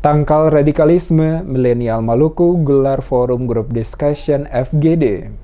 Tangkal radikalisme milenial Maluku gelar forum grup discussion FGD.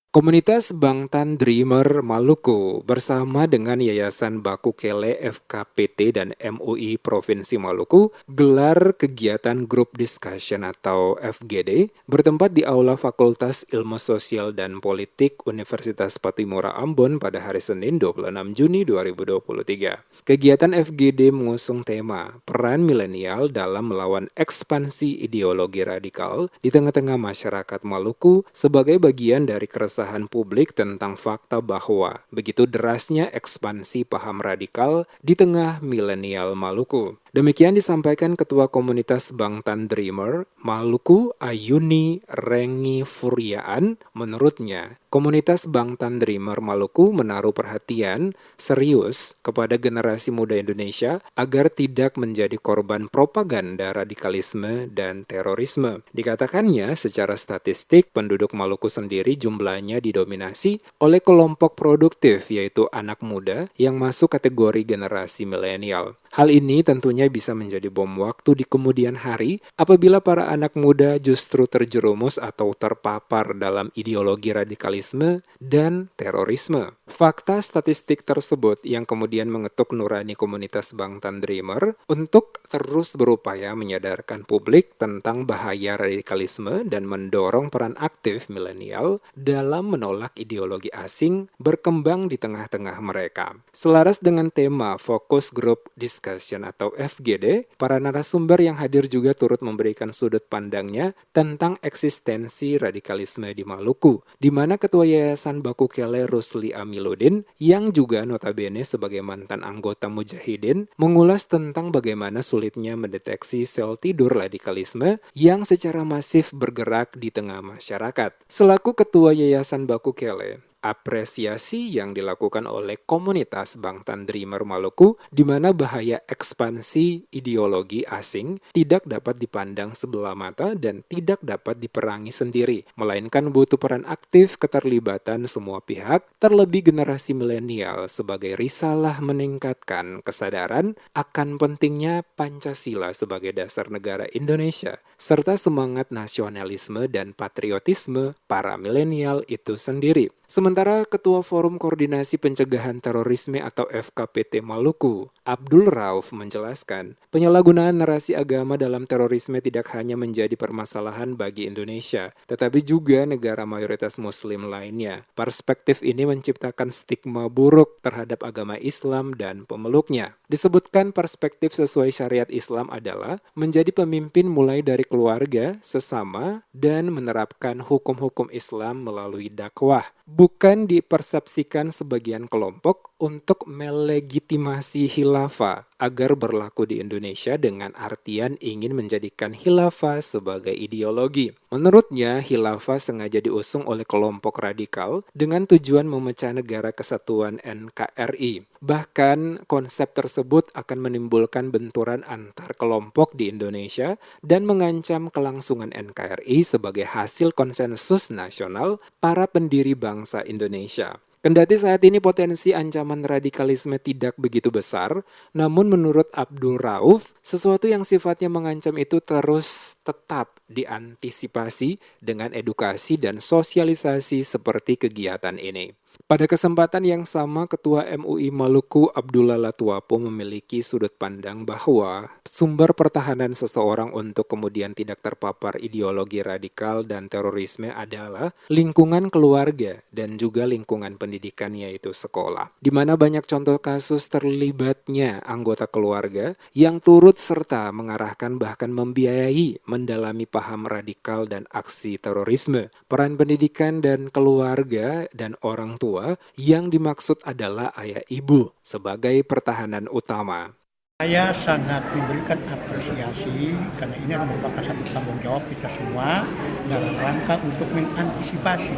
Komunitas Bangtan Dreamer Maluku bersama dengan Yayasan Baku Kele FKPT dan MUI Provinsi Maluku gelar kegiatan Group Discussion atau FGD bertempat di Aula Fakultas Ilmu Sosial dan Politik Universitas Patimura Ambon pada hari Senin 26 Juni 2023. Kegiatan FGD mengusung tema peran milenial dalam melawan ekspansi ideologi radikal di tengah-tengah masyarakat Maluku sebagai bagian dari keresahan publik tentang fakta bahwa begitu derasnya ekspansi paham radikal di tengah milenial Maluku. Demikian disampaikan Ketua Komunitas Bangtan Dreamer Maluku Ayuni Rengi Furiaan. Menurutnya, Komunitas Bangtan Dreamer Maluku menaruh perhatian serius kepada generasi muda Indonesia agar tidak menjadi korban propaganda radikalisme dan terorisme. Dikatakannya secara statistik penduduk Maluku sendiri jumlahnya didominasi oleh kelompok produktif yaitu anak muda yang masuk kategori generasi milenial. Hal ini tentunya bisa menjadi bom waktu di kemudian hari apabila para anak muda justru terjerumus atau terpapar dalam ideologi radikalisme dan terorisme. Fakta statistik tersebut yang kemudian mengetuk nurani komunitas Bangtan Dreamer untuk terus berupaya menyadarkan publik tentang bahaya radikalisme dan mendorong peran aktif milenial dalam menolak ideologi asing berkembang di tengah-tengah mereka. Selaras dengan tema Fokus Group Discussion atau FGD, para narasumber yang hadir juga turut memberikan sudut pandangnya tentang eksistensi radikalisme di Maluku, di mana Ketua Yayasan Baku Kele Rusli Amiluddin yang juga notabene sebagai mantan anggota Mujahidin mengulas tentang bagaimana sulitnya mendeteksi sel tidur radikalisme yang secara masif bergerak di tengah masyarakat. Selaku Ketua Yayasan Baku Kele, apresiasi yang dilakukan oleh komunitas Bangtan Dreamer Maluku di mana bahaya ekspansi ideologi asing tidak dapat dipandang sebelah mata dan tidak dapat diperangi sendiri, melainkan butuh peran aktif keterlibatan semua pihak, terlebih generasi milenial sebagai risalah meningkatkan kesadaran akan pentingnya Pancasila sebagai dasar negara Indonesia, serta semangat nasionalisme dan patriotisme para milenial itu sendiri. Sementara Ketua Forum Koordinasi Pencegahan Terorisme atau FKPT Maluku, Abdul Rauf menjelaskan, penyalahgunaan narasi agama dalam terorisme tidak hanya menjadi permasalahan bagi Indonesia, tetapi juga negara mayoritas Muslim lainnya. Perspektif ini menciptakan stigma buruk terhadap agama Islam dan pemeluknya. Disebutkan perspektif sesuai syariat Islam adalah menjadi pemimpin mulai dari keluarga, sesama, dan menerapkan hukum-hukum Islam melalui dakwah. Bukan dipersepsikan sebagian kelompok untuk melegitimasi khilafah agar berlaku di Indonesia dengan artian ingin menjadikan khilafah sebagai ideologi. Menurutnya, khilafah sengaja diusung oleh kelompok radikal dengan tujuan memecah negara kesatuan NKRI. Bahkan, konsep tersebut akan menimbulkan benturan antar kelompok di Indonesia dan mengancam kelangsungan NKRI sebagai hasil konsensus nasional para pendiri bangsa Indonesia. Kendati saat ini potensi ancaman radikalisme tidak begitu besar, namun menurut Abdul Rauf, sesuatu yang sifatnya mengancam itu terus tetap diantisipasi dengan edukasi dan sosialisasi seperti kegiatan ini. Pada kesempatan yang sama, Ketua MUI Maluku Abdullah Latuapo memiliki sudut pandang bahwa sumber pertahanan seseorang untuk kemudian tidak terpapar ideologi radikal dan terorisme adalah lingkungan keluarga dan juga lingkungan pendidikan yaitu sekolah. Di mana banyak contoh kasus terlibatnya anggota keluarga yang turut serta mengarahkan bahkan membiayai mendalami paham radikal dan aksi terorisme. Peran pendidikan dan keluarga dan orang tua yang dimaksud adalah ayah ibu sebagai pertahanan utama. Saya sangat memberikan apresiasi karena ini merupakan satu tanggung jawab kita semua dalam rangka untuk mengantisipasi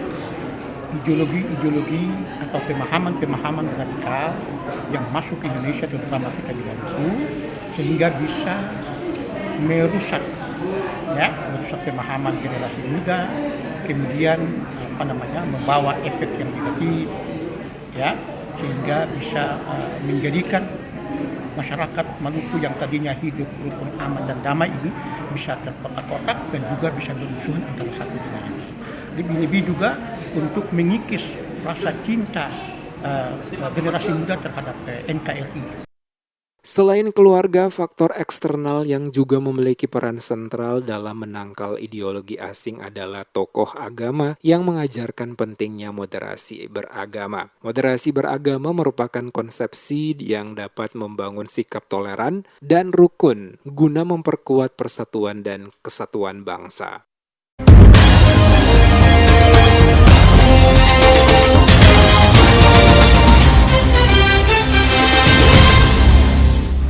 ideologi-ideologi atau pemahaman-pemahaman radikal yang masuk ke Indonesia terutama kita di Maluku sehingga bisa merusak pemahaman generasi muda, kemudian membawa efek yang negatif, sehingga bisa menjadikan masyarakat Maluku yang tadinya hidup rukun, aman dan damai ini bisa terkotak-kotak dan juga bisa bermusuhan antara satu dengan yang lain. Lebih-lebih juga untuk mengikis rasa cinta generasi muda terhadap NKRI. Selain keluarga, faktor eksternal yang juga memiliki peran sentral dalam menangkal ideologi asing adalah tokoh agama yang mengajarkan pentingnya moderasi beragama. Moderasi beragama merupakan konsepsi yang dapat membangun sikap toleran dan rukun guna memperkuat persatuan dan kesatuan bangsa.